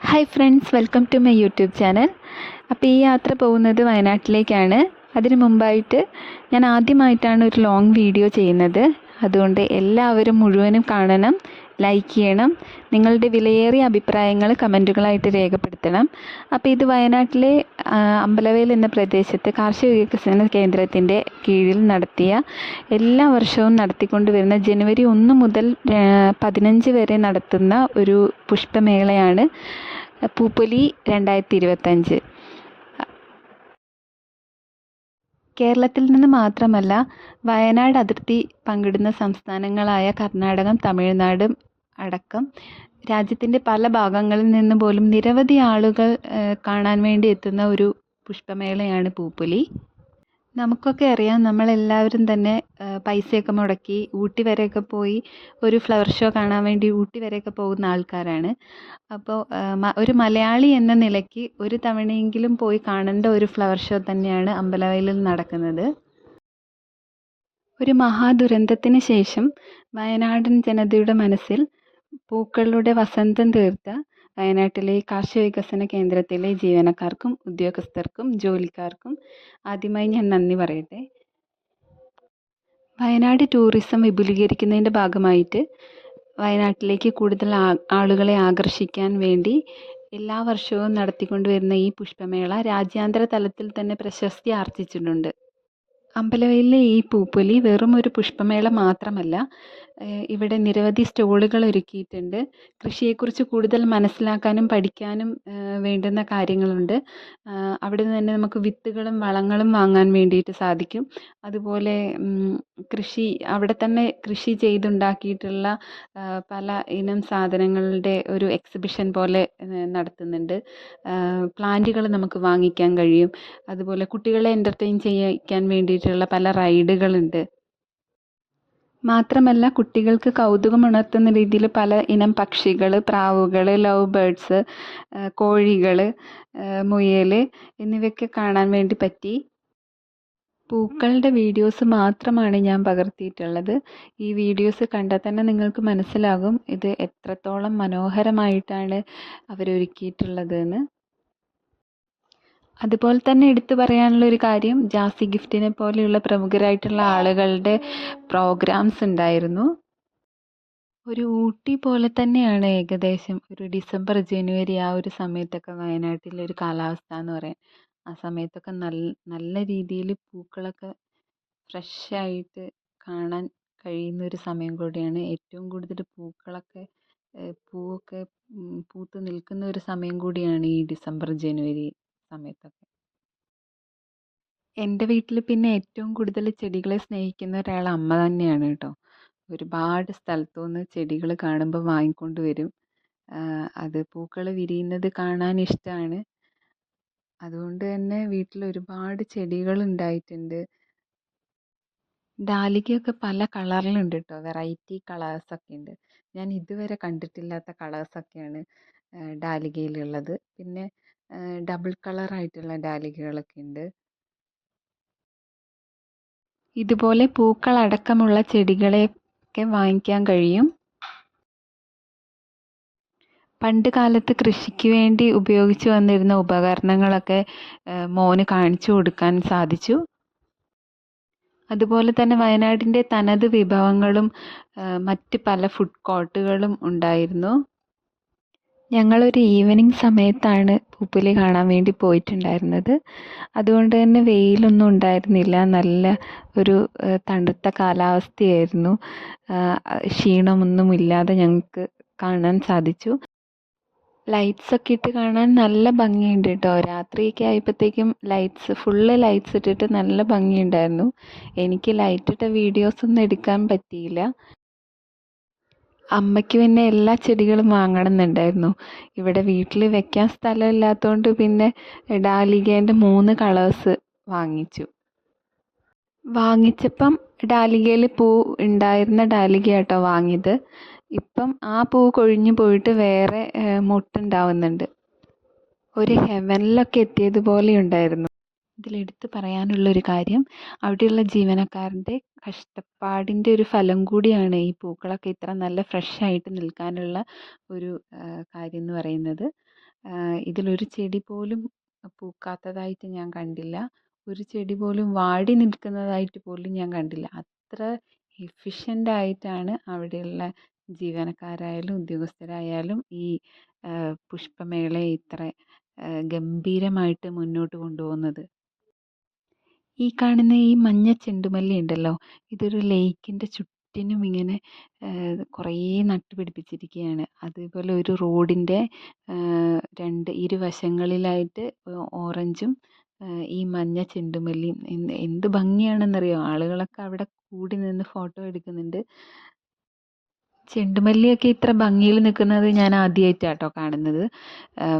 Hi friends, welcome to my YouTube channel. അപ്പോൾ ഈ യാത്ര പോകുന്നത് വയനാട്ടിലേക്കാണ്. അതിനു മുമ്പായിട്ട് ഞാൻ ആദ്യമായിട്ടാണ് ഒരു ലോങ് വീഡിയോ ചെയ്യുന്നത്. അതുകൊണ്ട് എല്ലാവരും മുഴുവനും കാണണം, ലൈക്ക് ചെയ്യണം, നിങ്ങളുടെ വിലയേറിയ അഭിപ്രായങ്ങൾ കമൻറ്റുകളായിട്ട് രേഖപ്പെടുത്തണം. അപ്പോൾ ഇത് വയനാട്ടിലെ അമ്പലവയൽ എന്ന പ്രദേശത്ത് കാർഷിക വികസന കേന്ദ്രത്തിൻ്റെ കീഴിൽ നടത്തിയ എല്ലാ വർഷവും നടത്തിക്കൊണ്ടുവരുന്ന ജനുവരി 1 മുതൽ 15 വരെ നടത്തുന്ന ഒരു പുഷ്പമേളയാണ് പൂപ്പൊലി 2025. കേരളത്തിൽ നിന്ന് മാത്രമല്ല, വയനാട് അതിർത്തി പങ്കിടുന്ന സംസ്ഥാനങ്ങളായ കർണാടകം, തമിഴ്നാട് അടക്കം രാജ്യത്തിൻ്റെ പല ഭാഗങ്ങളിൽ നിന്ന് പോലും നിരവധി ആളുകൾ കാണാൻ വേണ്ടി എത്തുന്ന ഒരു പുഷ്പമേളയാണ് പൂപ്പൊലി. നമുക്കൊക്കെ അറിയാം, നമ്മളെല്ലാവരും തന്നെ പൈസയൊക്കെ മുടക്കി ഊട്ടി വരെയൊക്കെ പോയി ഒരു ഫ്ലവർ ഷോ കാണാൻ വേണ്ടി ഊട്ടി വരെയൊക്കെ പോകുന്ന ആൾക്കാരാണ്. അപ്പോൾ ഒരു മലയാളി എന്ന നിലയ്ക്ക് ഒരു തവണയെങ്കിലും പോയി കാണേണ്ട ഒരു ഫ്ലവർ ഷോ തന്നെയാണ് അമ്പലവയലിൽ നടക്കുന്നത്. ഒരു മഹാദുരന്തത്തിന് ശേഷം വയനാടൻ ജനതയുടെ മനസ്സിൽ പൂക്കളുടെ വസന്തം തീർത്ത വയനാട്ടിലെ കാർഷിക വികസന കേന്ദ്രത്തിലെ ജീവനക്കാർക്കും ഉദ്യോഗസ്ഥർക്കും ജോലിക്കാർക്കും ആദ്യമായി ഞാൻ നന്ദി പറയട്ടെ. വയനാട് ടൂറിസം വിപുലീകരിക്കുന്നതിൻ്റെ ഭാഗമായിട്ട് വയനാട്ടിലേക്ക് കൂടുതൽ ആളുകളെ ആകർഷിക്കാൻ വേണ്ടി എല്ലാ വർഷവും നടത്തിക്കൊണ്ടുവരുന്ന ഈ പുഷ്പമേള രാജ്യാന്തര തലത്തിൽ തന്നെ പ്രശസ്തി ആർജിച്ചിട്ടുണ്ട്. അമ്പലവയലിലെ ഈ പൂപ്പൊലി വെറും ഒരു പുഷ്പമേള മാത്രമല്ല, ഇവിടെ നിരവധി സ്റ്റോളുകൾ ഒരുക്കിയിട്ടുണ്ട്. കൃഷിയെക്കുറിച്ച് കൂടുതൽ മനസ്സിലാക്കാനും പഠിക്കാനും വേണ്ടുന്ന കാര്യങ്ങളുണ്ട്. അവിടെ നിന്ന് തന്നെ നമുക്ക് വിത്തുകളും വളങ്ങളും വാങ്ങാൻ വേണ്ടിയിട്ട് സാധിക്കും. അതുപോലെ അവിടെ തന്നെ കൃഷി ചെയ്തുണ്ടാക്കിയിട്ടുള്ള പല ഇനം സാധനങ്ങളുടെ ഒരു എക്സിബിഷൻ പോലെ നടത്തുന്നുണ്ട്. പ്ലാന്റുകൾ നമുക്ക് വാങ്ങിക്കാൻ കഴിയും. അതുപോലെ കുട്ടികളെ എൻ്റർടൈൻ ചെയ്യിക്കാൻ വേണ്ടിയിട്ടുള്ള പല റൈഡുകളുണ്ട്. മാത്രമല്ല, കുട്ടികൾക്ക് കൗതുകമുണർത്തുന്ന രീതിയിൽ പല ഇനം പക്ഷികൾ, പ്രാവുകൾ, ലവ് ബേർഡ്സ്, കോഴികൾ, മുയൽ എന്നിവയൊക്കെ കാണാൻ വേണ്ടി പറ്റി. പൂക്കളുടെ വീഡിയോസ് മാത്രമാണ് ഞാൻ പകർത്തിയിട്ടുള്ളത്. ഈ വീഡിയോസ് കണ്ടാൽ തന്നെ നിങ്ങൾക്ക് മനസ്സിലാകും ഇത് എത്രത്തോളം മനോഹരമായിട്ടാണ് അവരൊരുക്കിയിട്ടുള്ളതെന്ന്. അതുപോലെ തന്നെ എടുത്തു പറയാനുള്ള ഒരു കാര്യം, ജാസി ഗിഫ്റ്റിനെ പോലെയുള്ള പ്രമുഖരായിട്ടുള്ള ആളുകളുടെ പ്രോഗ്രാംസ് ഉണ്ടായിരുന്നു. ഒരു ഊട്ടി പോലെ തന്നെയാണ് ഏകദേശം ഒരു ഡിസംബർ, ജനുവരി ആ ഒരു സമയത്തൊക്കെ വയനാട്ടിലെ ഒരു കാലാവസ്ഥ എന്ന് പറയാൻ. ആ സമയത്തൊക്കെ നല്ല രീതിയിൽ പൂക്കളൊക്കെ ഫ്രഷായിട്ട് കാണാൻ കഴിയുന്ന ഒരു സമയം കൂടിയാണ്. ഏറ്റവും കൂടുതൽ പൂവൊക്കെ പൂത്ത് നിൽക്കുന്ന ഒരു സമയം കൂടിയാണ് ഈ ഡിസംബർ, ജനുവരി സമയത്തൊക്കെ. എൻ്റെ വീട്ടിൽ പിന്നെ ഏറ്റവും കൂടുതൽ ചെടികളെ സ്നേഹിക്കുന്ന ഒരാൾ അമ്മ തന്നെയാണ് കേട്ടോ. ഒരുപാട് സ്ഥലത്തു നിന്ന് ചെടികൾ കാണുമ്പോൾ വാങ്ങിക്കൊണ്ട് വരും. അത് പൂക്കൾ വിരിയുന്നത് കാണാൻ ഇഷ്ടമാണ്. അതുകൊണ്ട് തന്നെ വീട്ടിൽ ഒരുപാട് ചെടികൾ ഉണ്ടായിട്ടുണ്ട്. ഡാലിക്കയൊക്കെ പല കളറിലുണ്ട് കേട്ടോ, വെറൈറ്റി കളേഴ്സൊക്കെ ഉണ്ട്. ഞാൻ ഇതുവരെ കണ്ടിട്ടില്ലാത്ത കളേഴ്സൊക്കെയാണ് ഡാലിക്കയിലുള്ളത്. പിന്നെ ഡബിൾ കളറായിട്ടുള്ള ഡാലിക്കകളൊക്കെ ഉണ്ട്. ഇതുപോലെ പൂക്കളടക്കമുള്ള ചെടികളെയൊക്കെ വാങ്ങിക്കാൻ കഴിയും. പണ്ട് കാലത്ത് കൃഷിക്ക് വേണ്ടി ഉപയോഗിച്ച് വന്നിരുന്ന ഉപകരണങ്ങളൊക്കെ മോന് കാണിച്ചു കൊടുക്കാൻ സാധിച്ചു. അതുപോലെ തന്നെ വയനാടിൻ്റെ തനത് വിഭവങ്ങളും മറ്റ് പല ഫുഡ് കോർട്ടുകളും ഉണ്ടായിരുന്നു. ഞങ്ങളൊരു ഈവനിങ് സമയത്താണ് പൂപ്പൊലി കാണാൻ വേണ്ടി പോയിട്ടുണ്ടായിരുന്നത്. അതുകൊണ്ട് തന്നെ വെയിലൊന്നും ഉണ്ടായിരുന്നില്ല. നല്ല ഒരു തണുത്ത കാലാവസ്ഥയായിരുന്നു. ക്ഷീണമൊന്നുമില്ലാതെ ഞങ്ങൾക്ക് കാണാൻ സാധിച്ചു. ലൈറ്റ്സൊക്കെ ഇട്ട് കാണാൻ നല്ല ഭംഗിയുണ്ട് കേട്ടോ. രാത്രിയൊക്കെ ആയപ്പോഴത്തേക്കും ഫുള്ള് ലൈറ്റ്സ് ഇട്ടിട്ട് നല്ല ഭംഗിയുണ്ടായിരുന്നു. എനിക്ക് ലൈറ്റിട്ട വീഡിയോസൊന്നും എടുക്കാൻ പറ്റിയില്ല. അമ്മയ്ക്ക് പിന്നെ എല്ലാ ചെടികളും വാങ്ങണം എന്നുണ്ടായിരുന്നു. ഇവിടെ വീട്ടിൽ വെക്കാൻ സ്ഥലമില്ലാത്തതുകൊണ്ട് പിന്നെ ഡാലിക്കേൻ്റെ 3 കളേഴ്സ് വാങ്ങിച്ചപ്പം ഡാലിക്കയിൽ പൂ ഉണ്ടായിരുന്ന ഡാലിക്ക കേട്ടോ വാങ്ങിയത്. ഇപ്പം ആ പൂ കൊഴിഞ്ഞു പോയിട്ട് വേറെ മൊട്ടുണ്ടാവുന്നുണ്ട്. ഒരു ഹെവനിലൊക്കെ എത്തിയതുപോലെ ഉണ്ടായിരുന്നു. ഇതിലെടുത്ത് പറയാനുള്ളൊരു കാര്യം, അവിടെയുള്ള ജീവനക്കാരുടെ കഷ്ടപ്പാടിൻ്റെ ഒരു ഫലം കൂടിയാണ് ഈ പൂക്കളൊക്കെ ഇത്ര നല്ല ഫ്രഷായിട്ട് നിൽക്കാനുള്ള ഒരു കാര്യം എന്ന് പറയുന്നത്. ഇതിലൊരു ചെടി പോലും പൂക്കാത്തതായിട്ട് ഞാൻ കണ്ടില്ല. ഒരു ചെടി പോലും വാടി നിൽക്കുന്നതായിട്ട് പോലും ഞാൻ കണ്ടില്ല. അത്ര എഫിഷ്യൻ്റായിട്ടാണ് അവിടെയുള്ള ജീവനക്കാരായാലും ഉദ്യോഗസ്ഥരായാലും ഈ പുഷ്പമേളയെ ഇത്ര ഗംഭീരമായിട്ട് മുന്നോട്ട് കൊണ്ടുപോകുന്നത്. ഈ കാണുന്ന ഈ മഞ്ഞ ചെണ്ടുമല്ലി ഉണ്ടല്ലോ, ഇതൊരു ലേക്കിൻ്റെ ചുറ്റിനും ഇങ്ങനെ കുറേ നട്ടുപിടിപ്പിച്ചിരിക്കുകയാണ്. അതേപോലെ ഒരു റോഡിൻ്റെ ഇരുവശങ്ങളിലായിട്ട് ഓറഞ്ചും ഈ മഞ്ഞ ചെണ്ടുമല്ലിയും എന്ത് ഭംഗിയാണെന്നറിയോ. ആളുകളൊക്കെ അവിടെ കൂടി നിന്ന് ഫോട്ടോ എടുക്കുന്നുണ്ട്. ചെണ്ടുമല്ലിയൊക്കെ ഇത്ര ഭംഗിയിൽ നിൽക്കുന്നത് ഞാൻ ആദ്യമായിട്ടാട്ടോ കാണുന്നത്.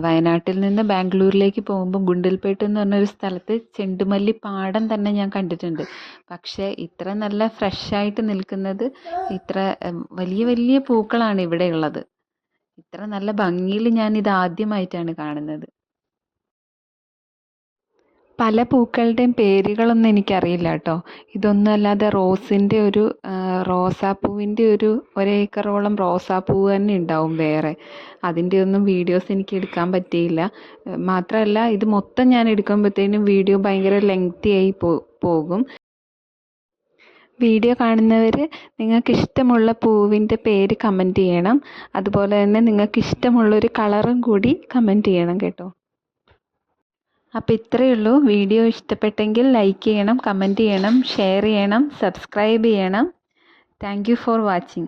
വയനാട്ടിൽ നിന്ന് ബാംഗ്ലൂരിലേക്ക് പോകുമ്പോൾ ഗുണ്ടൽപേട്ട് എന്ന് പറഞ്ഞൊരു സ്ഥലത്ത് ചെണ്ടുമല്ലി പാടം തന്നെ ഞാൻ കണ്ടിട്ടുണ്ട്. പക്ഷേ ഇത്ര നല്ല ഫ്രഷായിട്ട് നിൽക്കുന്നത്, ഇത്ര വലിയ വലിയ പൂക്കളാണ് ഇവിടെ ഉള്ളത്. ഇത്ര നല്ല ഭംഗിയിൽ ഞാനിത് ആദ്യമായിട്ടാണ് കാണുന്നത്. പല പൂക്കളുടെയും പേരുകളൊന്നും എനിക്കറിയില്ല കേട്ടോ. ഇതൊന്നും അല്ലാതെ റോസാപ്പൂവിൻ്റെ ഒരേക്കറോളം റോസാപ്പൂവ് തന്നെ ഉണ്ടാവും വേറെ. അതിൻ്റെ ഒന്നും വീഡിയോസ് എനിക്ക് എടുക്കാൻ പറ്റിയില്ല. മാത്രമല്ല ഇത് മൊത്തം ഞാൻ എടുക്കുമ്പോഴത്തേനും വീഡിയോ ഭയങ്കര ലെങ്തി ആയി പോകും. വീഡിയോ കാണുന്നവർ നിങ്ങൾക്ക് ഇഷ്ടമുള്ള പൂവിൻ്റെ പേര് കമൻറ്റ് ചെയ്യണം. അതുപോലെ തന്നെ നിങ്ങൾക്ക് ഇഷ്ടമുള്ളൊരു കളറും കൂടി കമൻറ്റ് ചെയ്യണം കേട്ടോ. അപ്പോൾ ഇത്രയേ ഉള്ളൂ. വീഡിയോ ഇഷ്ടപ്പെട്ടെങ്കിൽ ലൈക്ക് ചെയ്യണം, കമൻറ്റ് ചെയ്യണം, ഷെയർ ചെയ്യണം, സബ്സ്ക്രൈബ് ചെയ്യണം. Thank you for watching.